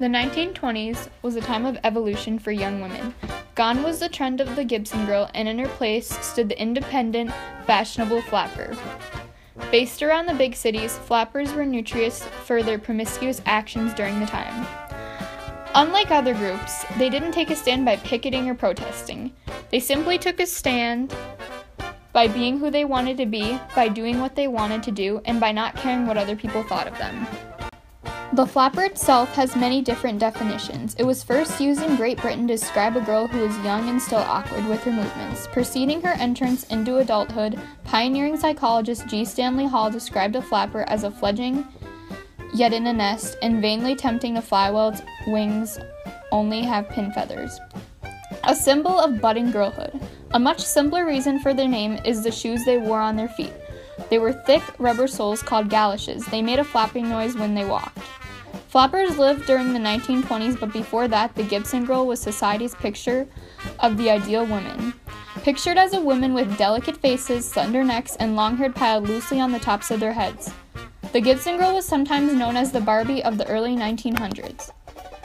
The 1920s was a time of evolution for young women. Gone was the trend of the Gibson girl, and in her place stood the independent, fashionable flapper. Based around the big cities, flappers were notorious for their promiscuous actions during the time. Unlike other groups, they didn't take a stand by picketing or protesting. They simply took a stand by being who they wanted to be, by doing what they wanted to do, and by not caring what other people thought of them. The flapper itself has many different definitions. It was first used in Great Britain to describe a girl who was young and still awkward with her movements. Preceding her entrance into adulthood, pioneering psychologist G. Stanley Hall described a flapper as a fledgling yet in a nest, and vainly tempting to fly while its wings only have pin feathers. A symbol of budding girlhood. A much simpler reason for their name is the shoes they wore on their feet. They were thick rubber soles called galoshes. They made a flapping noise when they walked. Flappers lived during the 1920s, but before that, the Gibson girl was society's picture of the ideal woman. Pictured as a woman with delicate faces, slender necks, and long hair piled loosely on the tops of their heads. The Gibson girl was sometimes known as the Barbie of the early 1900s.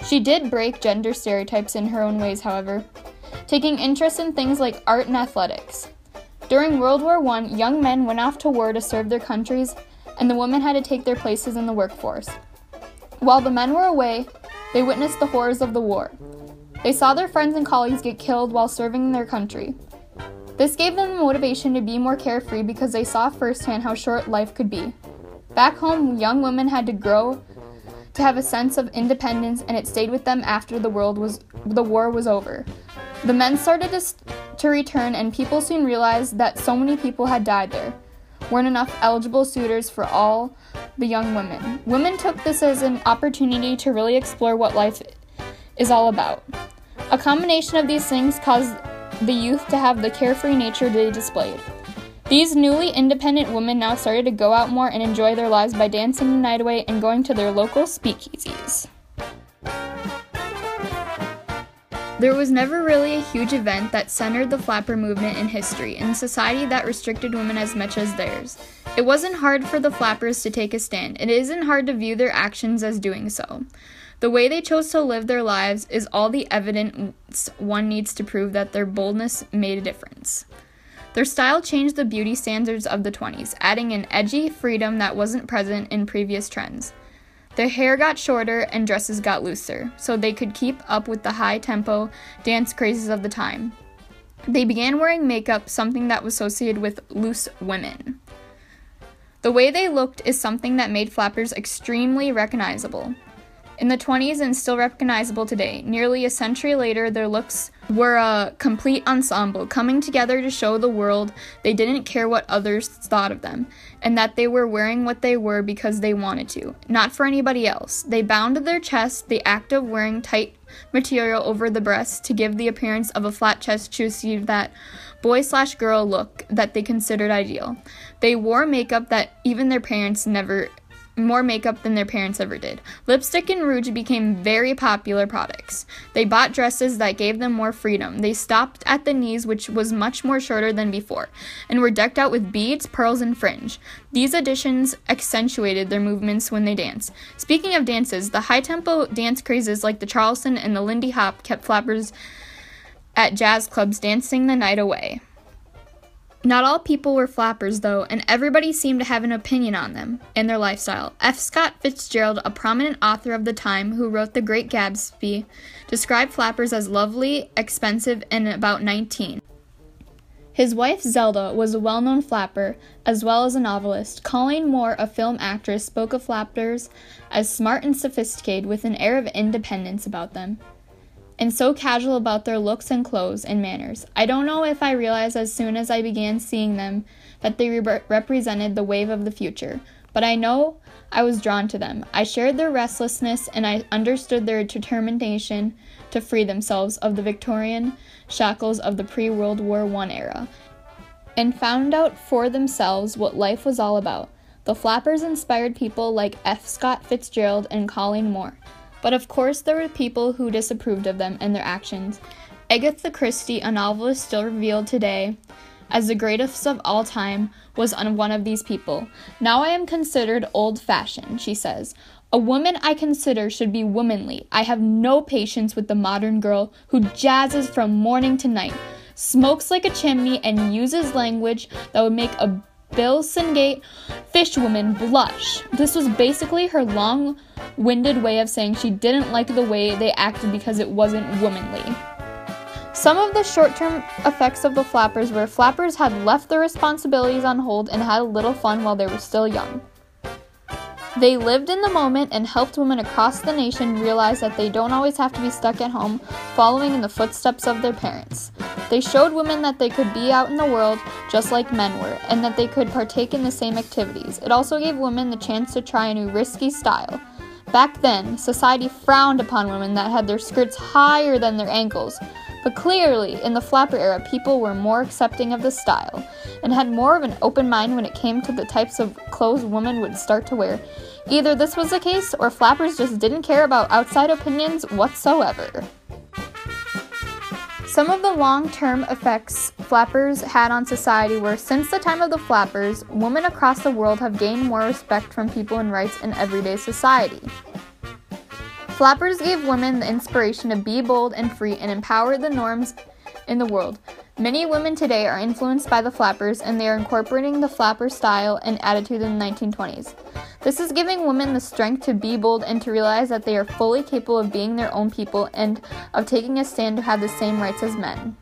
She did break gender stereotypes in her own ways, however, taking interest in things like art and athletics. During World War I, young men went off to war to serve their countries, and the women had to take their places in the workforce. While the men were away, they witnessed the horrors of the war. They saw their friends and colleagues get killed while serving their country. This gave them the motivation to be more carefree because they saw firsthand how short life could be. Back home, young women had to grow to have a sense of independence, and it stayed with them after the war was over. The men started to return, and people soon realized that so many people had died there weren't enough eligible suitors for all the young women. Women took this as an opportunity to really explore what life is all about. A combination of these things caused the youth to have the carefree nature they displayed. These newly independent women now started to go out more and enjoy their lives by dancing the night away and going to their local speakeasies. There was never really a huge event that centered the flapper movement in history in a society that restricted women as much as theirs. It wasn't hard for the flappers to take a stand. It isn't hard to view their actions as doing so. The way they chose to live their lives is all the evidence one needs to prove that their boldness made a difference. Their style changed the beauty standards of the 20s, adding an edgy freedom that wasn't present in previous trends. Their hair got shorter and dresses got looser, so they could keep up with the high-tempo dance crazes of the time. They began wearing makeup, something that was associated with loose women. The way they looked is something that made flappers extremely recognizable. In the 20s and still recognizable today, nearly a century later, their looks were a complete ensemble, coming together to show the world they didn't care what others thought of them, and that they were wearing what they were because they wanted to, not for anybody else. They bound their chest, the act of wearing tight material over the breasts to give the appearance of a flat chest to achieve that boy/girl look that they considered ideal. They wore makeup that even their parents more makeup than their parents ever did. Lipstick and rouge became very popular products. They bought dresses that gave them more freedom. They stopped at the knees, which was much more shorter than before, and were decked out with beads, pearls, and fringe. These additions accentuated their movements when they danced. Speaking of dances, the high-tempo dance crazes like the Charleston and the Lindy Hop kept flappers at jazz clubs dancing the night away. Not all people were flappers, though, and everybody seemed to have an opinion on them and their lifestyle. F. Scott Fitzgerald, a prominent author of the time who wrote The Great Gatsby, described flappers as lovely, expensive, and about 19. His wife, Zelda, was a well-known flapper, as well as a novelist. Colleen Moore, a film actress, spoke of flappers as smart and sophisticated, with an air of independence about them, and so casual about their looks and clothes and manners. I don't know if I realized as soon as I began seeing them that they represented the wave of the future, but I know I was drawn to them. I shared their restlessness, and I understood their determination to free themselves of the Victorian shackles of the pre-World War I era, and found out for themselves what life was all about. The flappers inspired people like F. Scott Fitzgerald and Colleen Moore. But of course there were people who disapproved of them and their actions. Agatha Christie, a novelist still revealed today as the greatest of all time, was one of these people. Now I am considered old-fashioned, she says. A woman I consider should be womanly. I have no patience with the modern girl who jazzes from morning to night, smokes like a chimney, and uses language that would make a Bilsengate fishwoman blush. This was basically her long-winded way of saying she didn't like the way they acted because it wasn't womanly. Some of the short-term effects of the flappers were flappers had left their responsibilities on hold and had a little fun while they were still young. They lived in the moment and helped women across the nation realize that they don't always have to be stuck at home following in the footsteps of their parents. They showed women that they could be out in the world just like men were, and that they could partake in the same activities. It also gave women the chance to try a new risky style. Back then, society frowned upon women that had their skirts higher than their ankles. But clearly, in the flapper era, people were more accepting of the style, and had more of an open mind when it came to the types of clothes women would start to wear. Either this was the case, or flappers just didn't care about outside opinions whatsoever. Some of the long-term effects flappers had on society were, since the time of the flappers, women across the world have gained more respect from people and rights in everyday society. Flappers gave women the inspiration to be bold and free and empower the norms in the world. Many women today are influenced by the flappers, and they are incorporating the flapper style and attitude in the 1920s. This is giving women the strength to be bold and to realize that they are fully capable of being their own people and of taking a stand to have the same rights as men.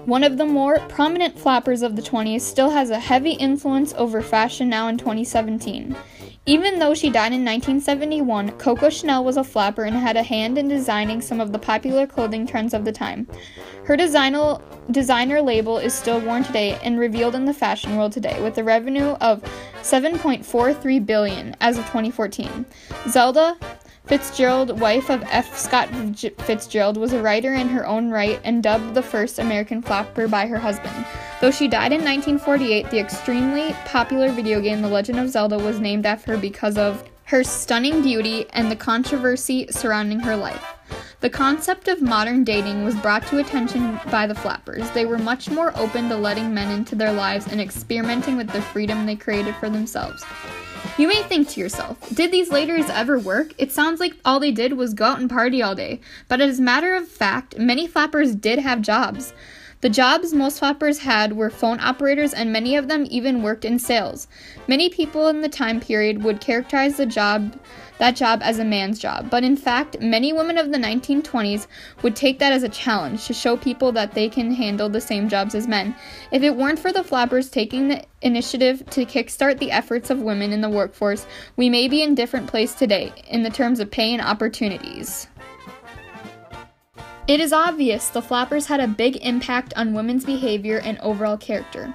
One of the more prominent flappers of the 20s still has a heavy influence over fashion now in 2017. Even though she died in 1971, Coco Chanel was a flapper and had a hand in designing some of the popular clothing trends of the time. Her designer label is still worn today and revealed in the fashion world today, with a revenue of $7.43 billion as of 2014. Zelda Fitzgerald, wife of F. Scott Fitzgerald, was a writer in her own right and dubbed the first American flapper by her husband. Though she died in 1948, the extremely popular video game The Legend of Zelda was named after her because of her stunning beauty and the controversy surrounding her life. The concept of modern dating was brought to attention by the flappers. They were much more open to letting men into their lives and experimenting with the freedom they created for themselves. You may think to yourself, did these ladies ever work? It sounds like all they did was go out and party all day. But as a matter of fact, many flappers did have jobs. The jobs most flappers had were phone operators, and many of them even worked in sales. Many people in the time period would characterize that job as a man's job, but in fact, many women of the 1920s would take that as a challenge to show people that they can handle the same jobs as men. If it weren't for the flappers taking the initiative to kickstart the efforts of women in the workforce, we may be in a different place today in the terms of pay and opportunities. It is obvious the flappers had a big impact on women's behavior and overall character.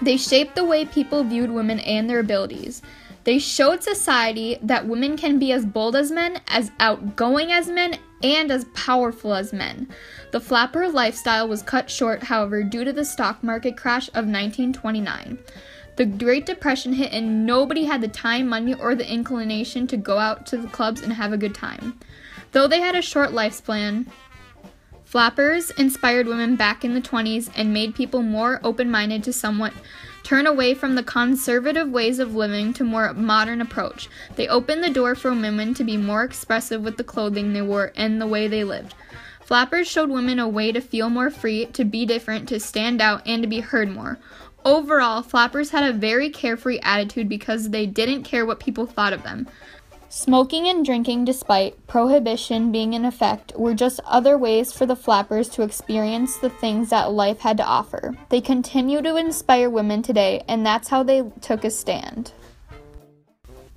They shaped the way people viewed women and their abilities. They showed society that women can be as bold as men, as outgoing as men, and as powerful as men. The flapper lifestyle was cut short, however, due to the stock market crash of 1929. The Great Depression hit and nobody had the time, money, or the inclination to go out to the clubs and have a good time. Though they had a short lifespan, flappers inspired women back in the 20s and made people more open-minded to somewhat turn away from the conservative ways of living to more modern approach. They opened the door for women to be more expressive with the clothing they wore and the way they lived. Flappers showed women a way to feel more free, to be different, to stand out, and to be heard more. Overall, flappers had a very carefree attitude because they didn't care what people thought of them. Smoking and drinking, despite prohibition being in effect, were just other ways for the flappers to experience the things that life had to offer. They continue to inspire women today, and that's how they took a stand.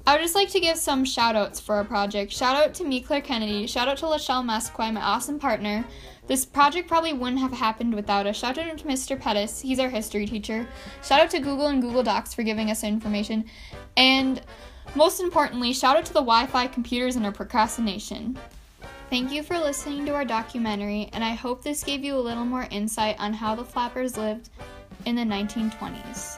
I would just like to give some shout-outs for our project. Shout out to me, Clair Kennedy. Shout out to Lechelle, my awesome partner. This project probably wouldn't have happened without us. Shout out to Mr. Pettis. He's our history teacher. Shout out to Google and Google Docs for giving us information. And most importantly, shout out to the Wi-Fi, computers, and our procrastination. Thank you for listening to our documentary, and I hope this gave you a little more insight on how the flappers lived in the 1920s.